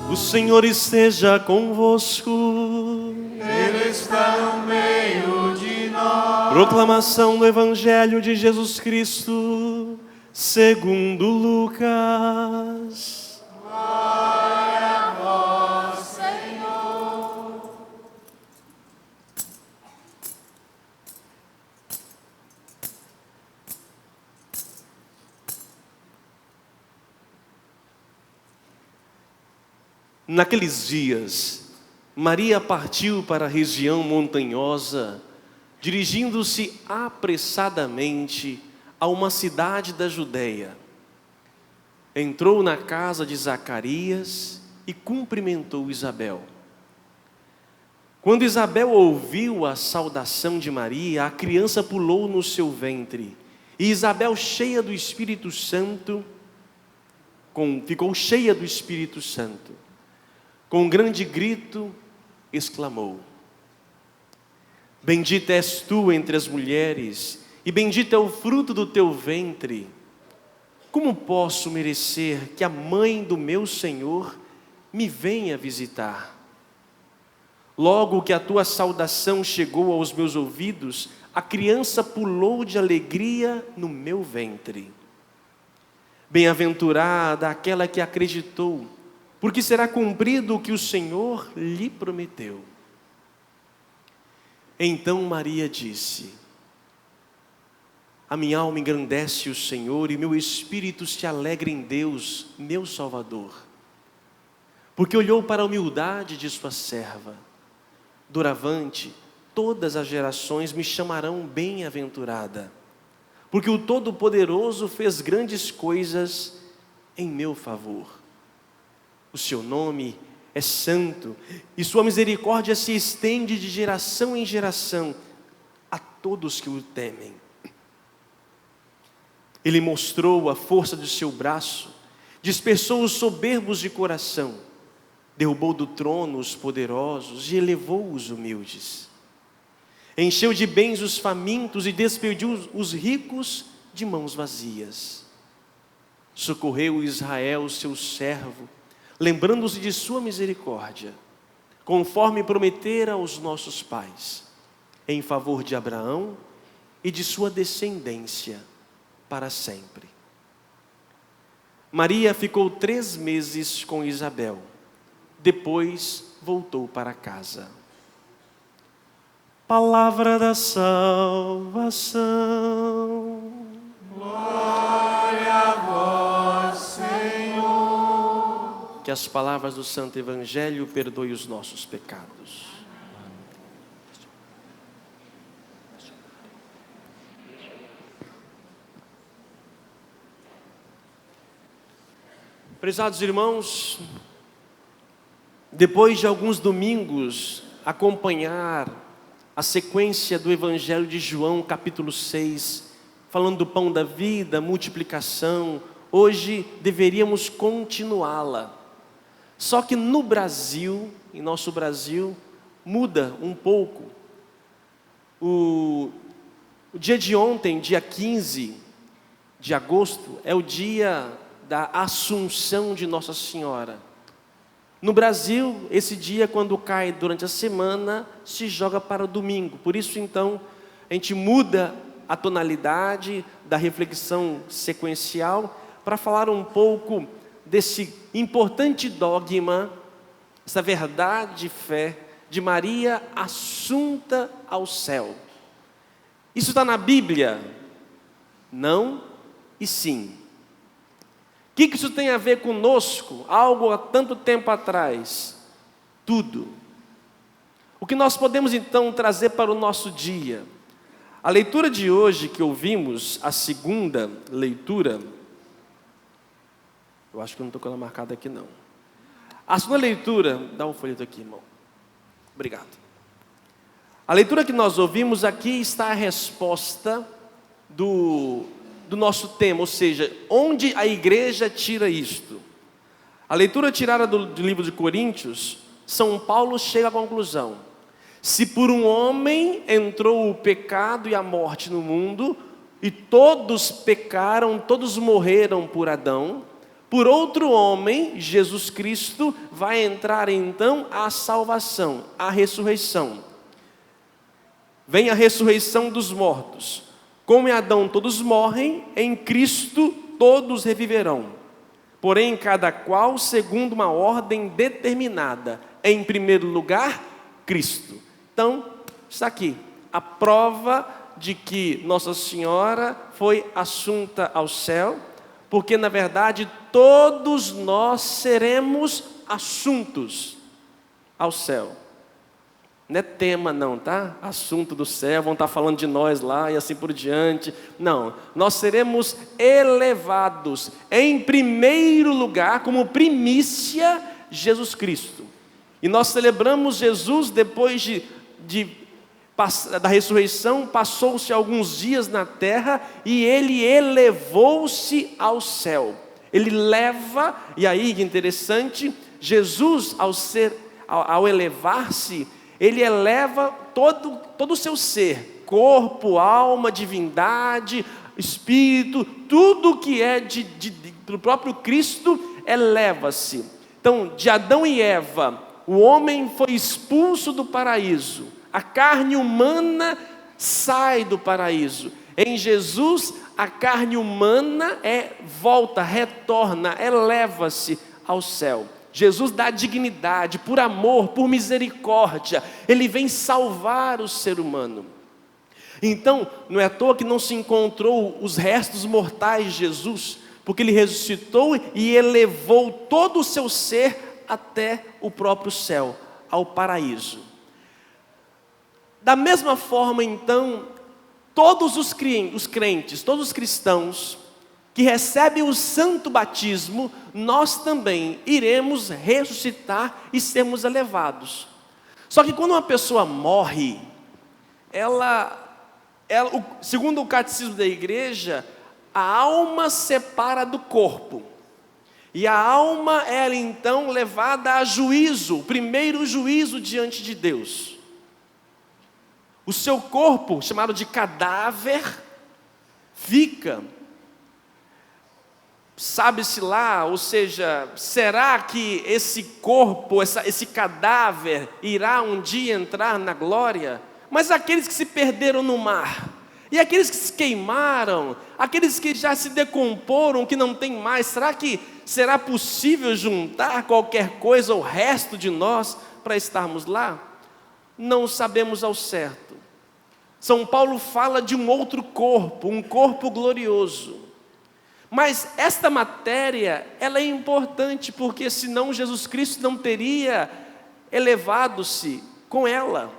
O Senhor esteja convosco. Ele está no meio de nós. Proclamação do Evangelho de Jesus Cristo, segundo Lucas. Glória a vós, Senhor. Naqueles dias, Maria partiu para a região montanhosa, dirigindo-se apressadamente a uma cidade da Judeia. Entrou na casa de Zacarias e cumprimentou Isabel. Quando Isabel ouviu a saudação de Maria, a criança pulou no seu ventre. E Isabel, cheia do Espírito Santo, ficou cheia do Espírito Santo. Com um grande grito, exclamou: Bendita és tu entre as mulheres, e bendito é o fruto do teu ventre. Como posso merecer que a mãe do meu Senhor me venha visitar? Logo que a tua saudação chegou aos meus ouvidos, a criança pulou de alegria no meu ventre. Bem-aventurada aquela que acreditou, porque será cumprido o que o Senhor lhe prometeu. Então Maria disse: A minha alma engrandece o Senhor, e meu espírito se alegra em Deus, meu Salvador, porque olhou para a humildade de sua serva. Doravante, todas as gerações me chamarão bem-aventurada, porque o Todo-Poderoso fez grandes coisas em meu favor. O seu nome é santo, e sua misericórdia se estende de geração em geração a todos que o temem. Ele mostrou a força do seu braço, dispersou os soberbos de coração, derrubou do trono os poderosos e elevou os humildes. Encheu de bens os famintos e despediu os ricos de mãos vazias. Socorreu Israel, seu servo, lembrando-se de sua misericórdia, conforme prometera aos nossos pais, em favor de Abraão e de sua descendência para sempre. Maria ficou 3 meses com Isabel, depois voltou para casa. Palavra da salvação. Glória a vós, Senhor. Que as palavras do Santo Evangelho perdoem os nossos pecados. Prezados irmãos, depois de alguns domingos acompanhar a sequência do Evangelho de João, capítulo 6, falando do pão da vida, multiplicação, hoje deveríamos continuá-la. Só que no Brasil, em nosso Brasil, muda um pouco. O dia de ontem, dia 15 de agosto, é o dia da Assunção de Nossa Senhora. No Brasil, esse dia, quando cai durante a semana, se joga para o domingo. Por isso, então, a gente muda a tonalidade da reflexão sequencial para falar um pouco desse importante dogma, essa verdade de fé de Maria assunta ao céu. Isso está na Bíblia? Não e sim. O que isso tem a ver conosco? Algo há tanto tempo atrás? Tudo. O que nós podemos então trazer para o nosso dia? A leitura de hoje que ouvimos, a segunda leitura, eu acho que eu não estou com ela marcada aqui não. A segunda leitura, dá um folheto aqui, irmão. Obrigado. A leitura que nós ouvimos aqui está a resposta do nosso tema, ou seja, onde a igreja tira isto? A leitura tirada do livro de Coríntios, São Paulo chega à conclusão: se por um homem entrou o pecado e a morte no mundo, e todos pecaram, todos morreram por Adão, Por outro homem, Jesus Cristo, vai entrar então a salvação, a ressurreição. Vem a ressurreição dos mortos. Como em Adão todos morrem, em Cristo todos reviverão. Porém, cada qual segundo uma ordem determinada. Em primeiro lugar, Cristo. Então, está aqui a prova de que Nossa Senhora foi assunta ao céu, porque na verdade todos nós seremos assuntos ao céu. Não é tema não, tá? Assunto do céu, vão estar falando de nós lá e assim por diante. Não, nós seremos elevados em primeiro lugar, como primícia, Jesus Cristo. E nós celebramos Jesus depois da ressurreição, passou-se alguns dias na terra e Ele elevou-se ao céu. Ele leva, e aí que interessante, Jesus ao elevar-se, Ele eleva todo o seu ser, corpo, alma, divindade, espírito, tudo que é do próprio Cristo eleva-se. Então, de Adão e Eva, o homem foi expulso do paraíso, a carne humana sai do paraíso. Em Jesus, a carne humana volta, retorna, eleva-se ao céu. Jesus dá dignidade, por amor, por misericórdia. Ele vem salvar o ser humano. Então, não é à toa que não se encontrou os restos mortais de Jesus, porque Ele ressuscitou e elevou todo o seu ser até o próprio céu, ao paraíso. Da mesma forma, então, todos os crentes, todos os cristãos que recebem o santo batismo, nós também iremos ressuscitar e sermos elevados. Só que quando uma pessoa morre, segundo o catecismo da igreja, a alma separa do corpo. E a alma é então levada a juízo, o primeiro juízo diante de Deus. O seu corpo, chamado de cadáver, fica, sabe-se lá, ou seja, será que esse corpo, esse cadáver, irá um dia entrar na glória? Mas aqueles que se perderam no mar, e aqueles que se queimaram, aqueles que já se decomporam, que não tem mais, será que será possível juntar qualquer coisa, o resto de nós, para estarmos lá? Não sabemos ao certo. São Paulo fala de um outro corpo, um corpo glorioso. Mas esta matéria, ela é importante, porque senão Jesus Cristo não teria elevado-se com ela.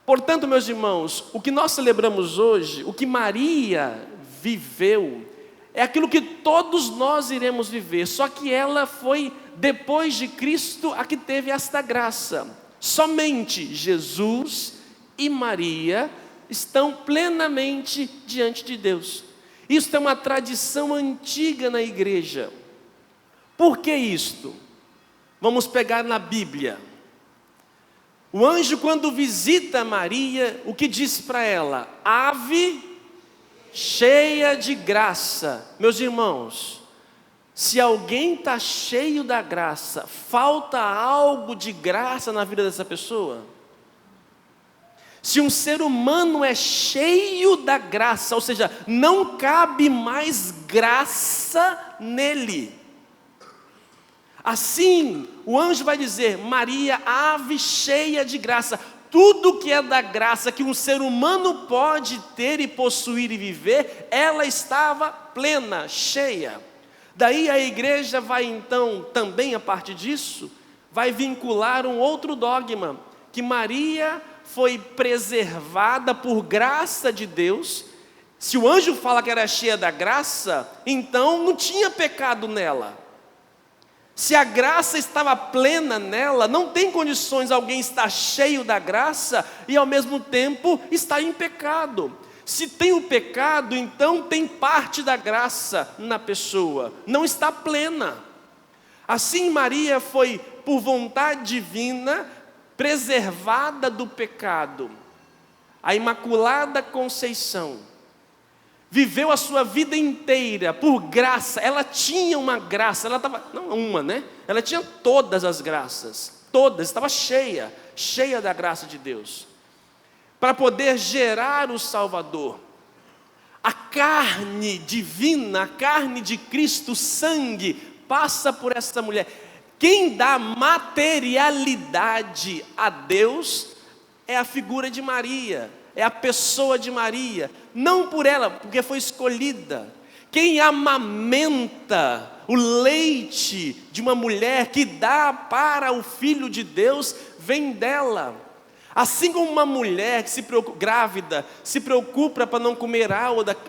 Portanto, meus irmãos, o que nós celebramos hoje, o que Maria viveu, é aquilo que todos nós iremos viver, só que ela foi, depois de Cristo, a que teve esta graça. Somente Jesus e Maria estão plenamente diante de Deus. Isso é uma tradição antiga na igreja. Por que isto? Vamos pegar na Bíblia. O anjo, quando visita Maria, o que diz para ela? Ave cheia de graça. Meus irmãos, se alguém está cheio da graça, falta algo de graça na vida dessa pessoa? Se um ser humano é cheio da graça, ou seja, não cabe mais graça nele. Assim, o anjo vai dizer, Maria, ave cheia de graça. Tudo que é da graça que um ser humano pode ter e possuir e viver, ela estava plena, cheia. Daí a igreja vai então, também a partir disso, vai vincular um outro dogma, que Maria foi preservada por graça de Deus. Se o anjo fala que era cheia da graça, então não tinha pecado nela. Se a graça estava plena nela, não tem condições alguém estar cheio da graça e ao mesmo tempo estar em pecado. Se tem o pecado, então tem parte da graça na pessoa, não está plena. Assim Maria foi, por vontade divina, preservada do pecado. A Imaculada Conceição. viveu a sua vida inteira por graça. Ela tinha uma graça, ela estava, não uma, né? Ela tinha todas as graças, todas, estava cheia da graça de Deus, para poder gerar o Salvador. A carne divina, a carne de Cristo, o sangue, passa por essa mulher. Quem dá materialidade a Deus é a figura de Maria, é a pessoa de Maria, não por ela, porque foi escolhida. Quem amamenta o leite de uma mulher que dá para o Filho de Deus, vem dela. Assim como uma mulher que grávida se preocupa para não comer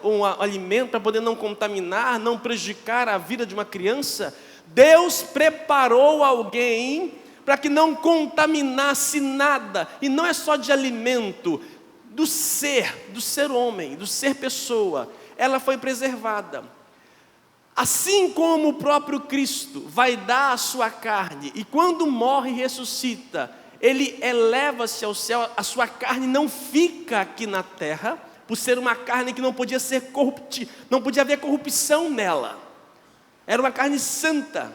um alimento, para poder não contaminar, não prejudicar a vida de uma criança, Deus preparou alguém para que não contaminasse nada, e não é só de alimento, do ser homem, do ser pessoa, ela foi preservada. Assim como o próprio Cristo vai dar a sua carne, e quando morre e ressuscita, ele eleva-se ao céu, a sua carne não fica aqui na terra, por ser uma carne que não podia ser não podia haver corrupção nela, era uma carne santa,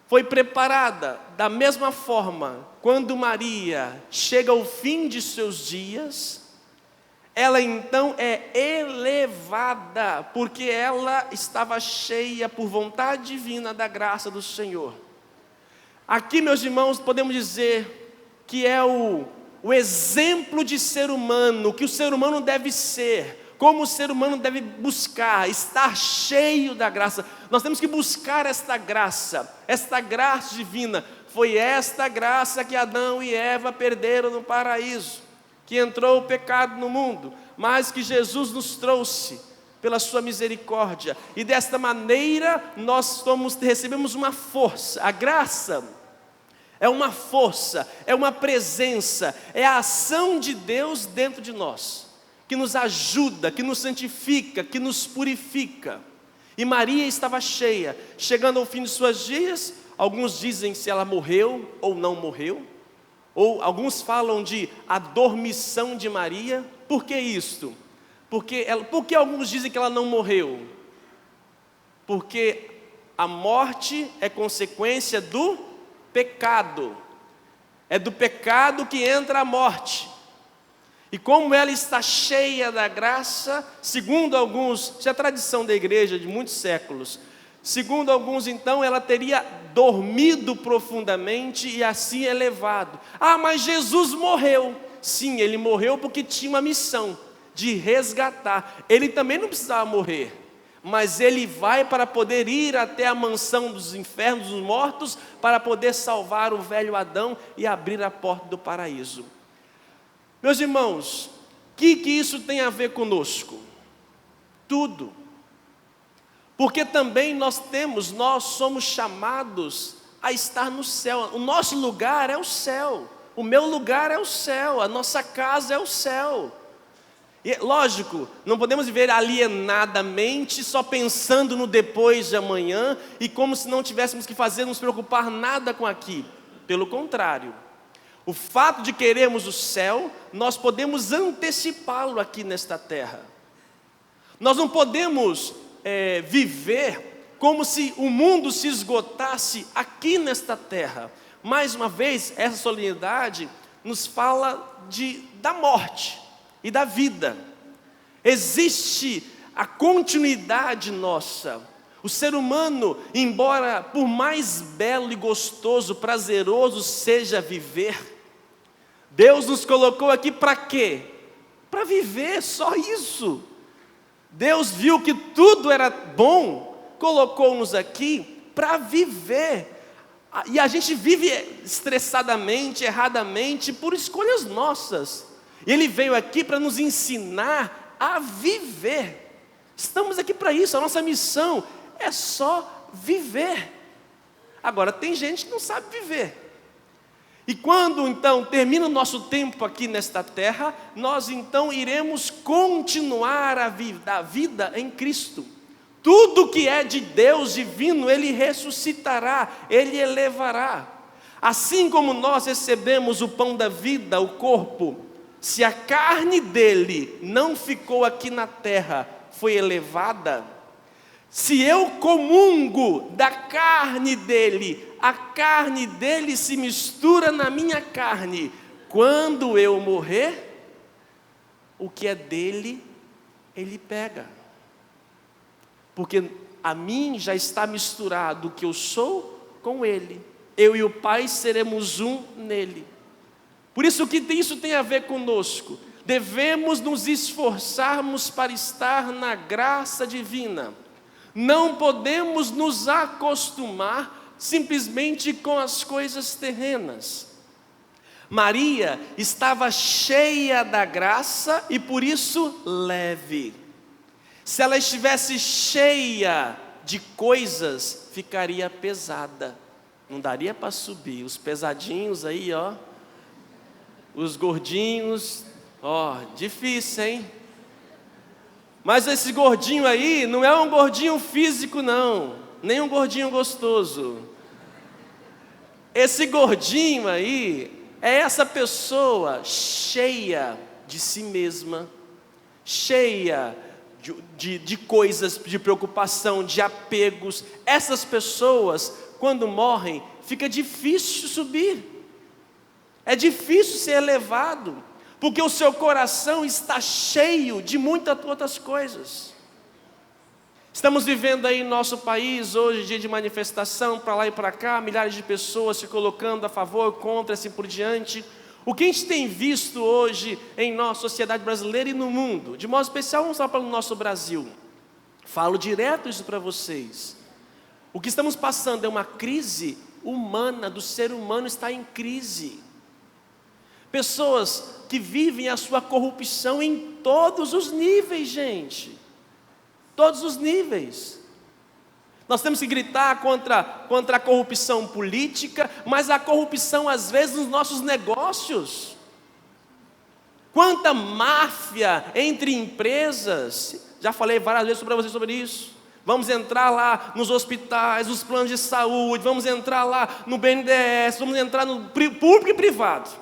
foi preparada da mesma forma. Quando Maria chega ao fim de seus dias, ela então é elevada, porque ela estava cheia por vontade divina da graça do Senhor. Aqui, meus irmãos, podemos dizer que é o exemplo de ser humano, que o ser humano deve ser, como o ser humano deve buscar, estar cheio da graça. Nós temos que buscar esta graça divina. Foi esta graça que Adão e Eva perderam no paraíso, que entrou o pecado no mundo, mas que Jesus nos trouxe pela sua misericórdia, e desta maneira nós recebemos uma força. A graça é uma força, é uma presença, é a ação de Deus dentro de nós, que nos ajuda, que nos santifica, que nos purifica. E Maria estava cheia, chegando ao fim de suas dias. Alguns dizem se ela morreu ou não morreu, ou alguns falam de adormição de Maria. Por que isto? Por que alguns dizem que ela não morreu? Porque a morte é consequência do pecado. É do pecado que entra a morte. E como ela está cheia da graça, segundo alguns, isso é a tradição da igreja de muitos séculos, segundo alguns então, ela teria dormido profundamente e assim elevado. Ah, mas Jesus morreu. Sim, ele morreu porque tinha uma missão de resgatar. Ele também não precisava morrer, mas ele vai para poder ir até a mansão dos infernos, dos mortos, para poder salvar o velho Adão e abrir a porta do paraíso. Meus irmãos, o que isso tem a ver conosco? Tudo. Porque também nós somos chamados a estar no céu. O nosso lugar é o céu. O meu lugar é o céu. A nossa casa é o céu. E, lógico, não podemos viver alienadamente, só pensando no depois de amanhã, e como se não tivéssemos que fazer, nos preocupar nada com aqui. Pelo contrário, o fato de querermos o céu, nós podemos antecipá-lo aqui nesta terra. Nós não podemos viver como se o mundo se esgotasse aqui nesta terra. Mais uma vez, essa solenidade nos fala da morte e da vida. Existe a continuidade nossa. O ser humano, embora por mais belo e gostoso, prazeroso seja viver, Deus nos colocou aqui para quê? Para viver, só isso. Deus viu que tudo era bom, colocou-nos aqui para viver. E a gente vive estressadamente, erradamente, por escolhas nossas. E Ele veio aqui para nos ensinar a viver. Estamos aqui para isso, a nossa missão é só viver. Agora, tem gente que não sabe viver. E quando então termina o nosso tempo aqui nesta terra, nós então iremos continuar a vida em Cristo. Tudo que é de Deus divino, Ele ressuscitará, Ele elevará. Assim como nós recebemos o pão da vida, o corpo, se a carne dele não ficou aqui na terra, foi elevada, se eu comungo da carne dele, a carne dele se mistura na minha carne, quando eu morrer, o que é dele, ele pega. Porque a mim já está misturado o que eu sou com ele. Eu e o Pai seremos um nele. Por isso que isso tem a ver conosco. Devemos nos esforçarmos para estar na graça divina. Não podemos nos acostumar simplesmente com as coisas terrenas. Maria estava cheia da graça e por isso leve. Se ela estivesse cheia de coisas, ficaria pesada. Não daria para subir. Os pesadinhos aí, ó. Os gordinhos, ó, difícil, hein? Mas esse gordinho aí não é um gordinho físico, não. Nem um gordinho gostoso. Esse gordinho aí é essa pessoa cheia de si mesma, cheia de coisas, de preocupação, de apegos. Essas pessoas, quando morrem, fica difícil subir. É difícil ser elevado, porque o seu coração está cheio de muitas outras coisas. Estamos vivendo aí em nosso país, hoje, dia de manifestação, para lá e para cá, milhares de pessoas se colocando a favor, contra, assim por diante. O que a gente tem visto hoje em nossa sociedade brasileira e no mundo, de modo especial, vamos falar para o nosso Brasil. Falo direto isso para vocês. O que estamos passando é uma crise humana, do ser humano está em crise. Pessoas que vivem a sua corrupção em todos os níveis, gente. Todos os níveis. Nós temos que gritar contra a corrupção política, mas a corrupção às vezes nos nossos negócios. Quanta máfia entre empresas. Já falei várias vezes para vocês sobre isso. Vamos entrar lá nos hospitais, nos planos de saúde, vamos entrar lá no BNDES, vamos entrar no público e privado.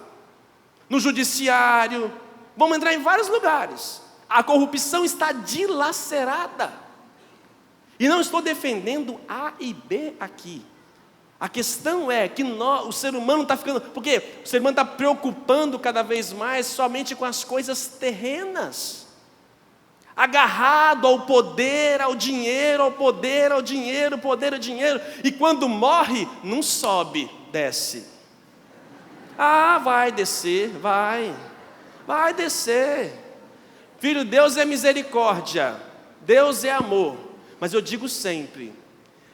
No judiciário, vamos entrar em vários lugares. A corrupção está dilacerada. E não estou defendendo A e B aqui. A questão é que o ser humano está ficando... Porque o ser humano está preocupando cada vez mais somente com as coisas terrenas. Agarrado ao poder, ao dinheiro, ao poder, ao dinheiro, poder, ao dinheiro. E quando morre, não sobe, desce. Ah, vai descer, vai descer. Filho, Deus é misericórdia, Deus é amor. Mas eu digo sempre,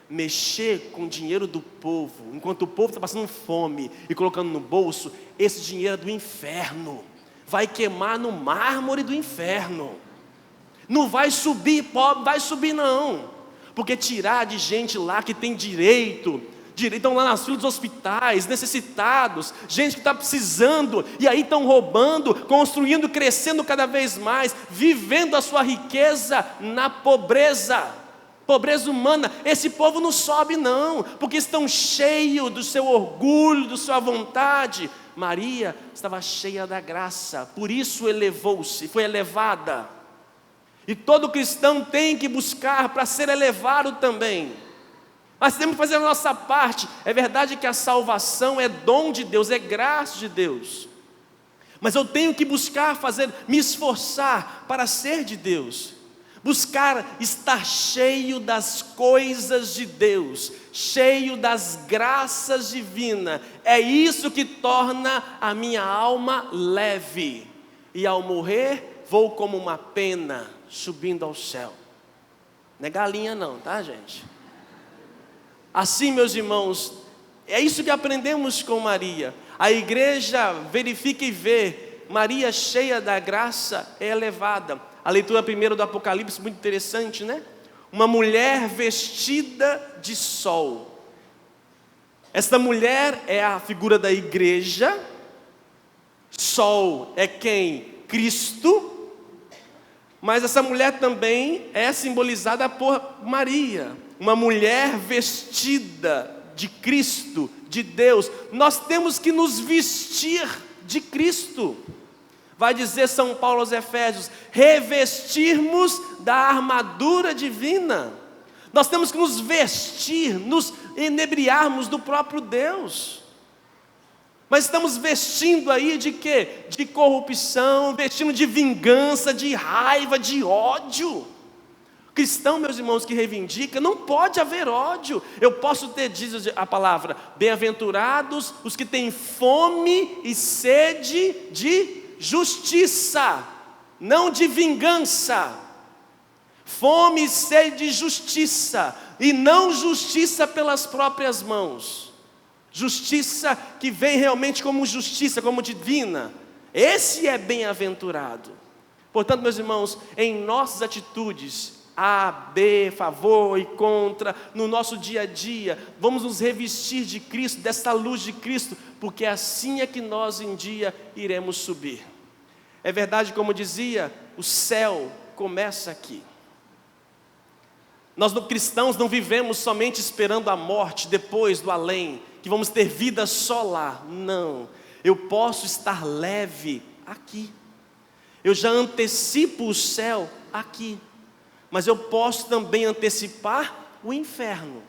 mexer com o dinheiro do povo, enquanto o povo está passando fome e colocando no bolso, esse dinheiro é do inferno. Vai queimar no mármore do inferno. Não vai subir, pobre, vai subir não. Porque tirar de gente lá que tem direito, estão lá nas filas dos hospitais, necessitados, gente que está precisando, e aí estão roubando, construindo, crescendo cada vez mais, vivendo a sua riqueza na pobreza humana. Esse povo não sobe não, porque estão cheios do seu orgulho, da sua vontade. Maria estava cheia da graça, por isso elevou-se, foi elevada. E todo cristão tem que buscar para ser elevado também. Mas temos que fazer a nossa parte. É verdade que a salvação é dom de Deus, é graça de Deus. Mas eu tenho que buscar me esforçar para ser de Deus. Buscar estar cheio das coisas de Deus, cheio das graças divinas. É isso que torna a minha alma leve. E ao morrer, vou como uma pena subindo ao céu. Não é galinha não, tá, gente? Assim, meus irmãos, é isso que aprendemos com Maria. A igreja verifica e vê, Maria cheia da graça é elevada. A leitura primeiro do Apocalipse, muito interessante, né? Uma mulher vestida de sol. Esta mulher é a figura da igreja. Sol é quem? Cristo. Mas essa mulher também é simbolizada por Maria. Uma mulher vestida de Cristo, de Deus. Nós temos que nos vestir de Cristo. Vai dizer São Paulo aos Efésios, revestirmos da armadura divina. Nós temos que nos vestir, nos inebriarmos do próprio Deus. Mas estamos vestindo aí de quê? De corrupção, vestindo de vingança, de raiva, de ódio. Cristão, meus irmãos, que reivindica, não pode haver ódio. Eu posso ter, diz a palavra, bem-aventurados os que têm fome e sede de justiça, não de vingança. Fome e sede de justiça, e não justiça pelas próprias mãos. Justiça que vem realmente como justiça, como divina. Esse é bem-aventurado. Portanto, meus irmãos, em nossas atitudes, A, B, favor e contra, no nosso dia a dia, vamos nos revestir de Cristo, dessa luz de Cristo, porque assim é que nós um dia iremos subir. É verdade, como dizia, o céu começa aqui. Nós cristãos não vivemos somente esperando a morte depois do além, que vamos ter vida só lá. Não, eu posso estar leve aqui. Eu já antecipo o céu aqui. Mas eu posso também antecipar o inferno.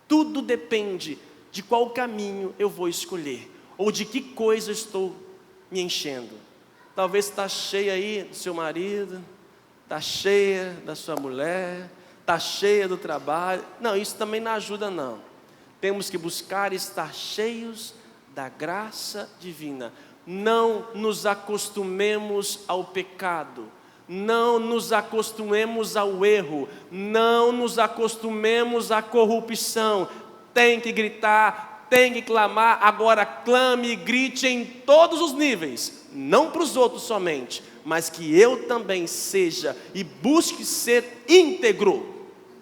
Tudo depende de qual caminho eu vou escolher, ou de que coisa eu estou me enchendo. Talvez está cheia aí do seu marido, está cheia da sua mulher, está cheia do trabalho. Não, isso também não ajuda não. Temos que buscar estar cheios da graça divina. Não nos acostumemos ao pecado. Não nos acostumemos ao erro, não nos acostumemos à corrupção. Tem que gritar, tem que clamar, agora clame e grite em todos os níveis, não para os outros somente, mas que eu também seja e busque ser íntegro,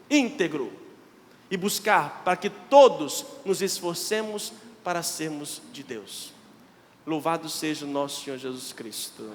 e buscar para que todos nos esforcemos para sermos de Deus. Louvado seja o nosso Senhor Jesus Cristo.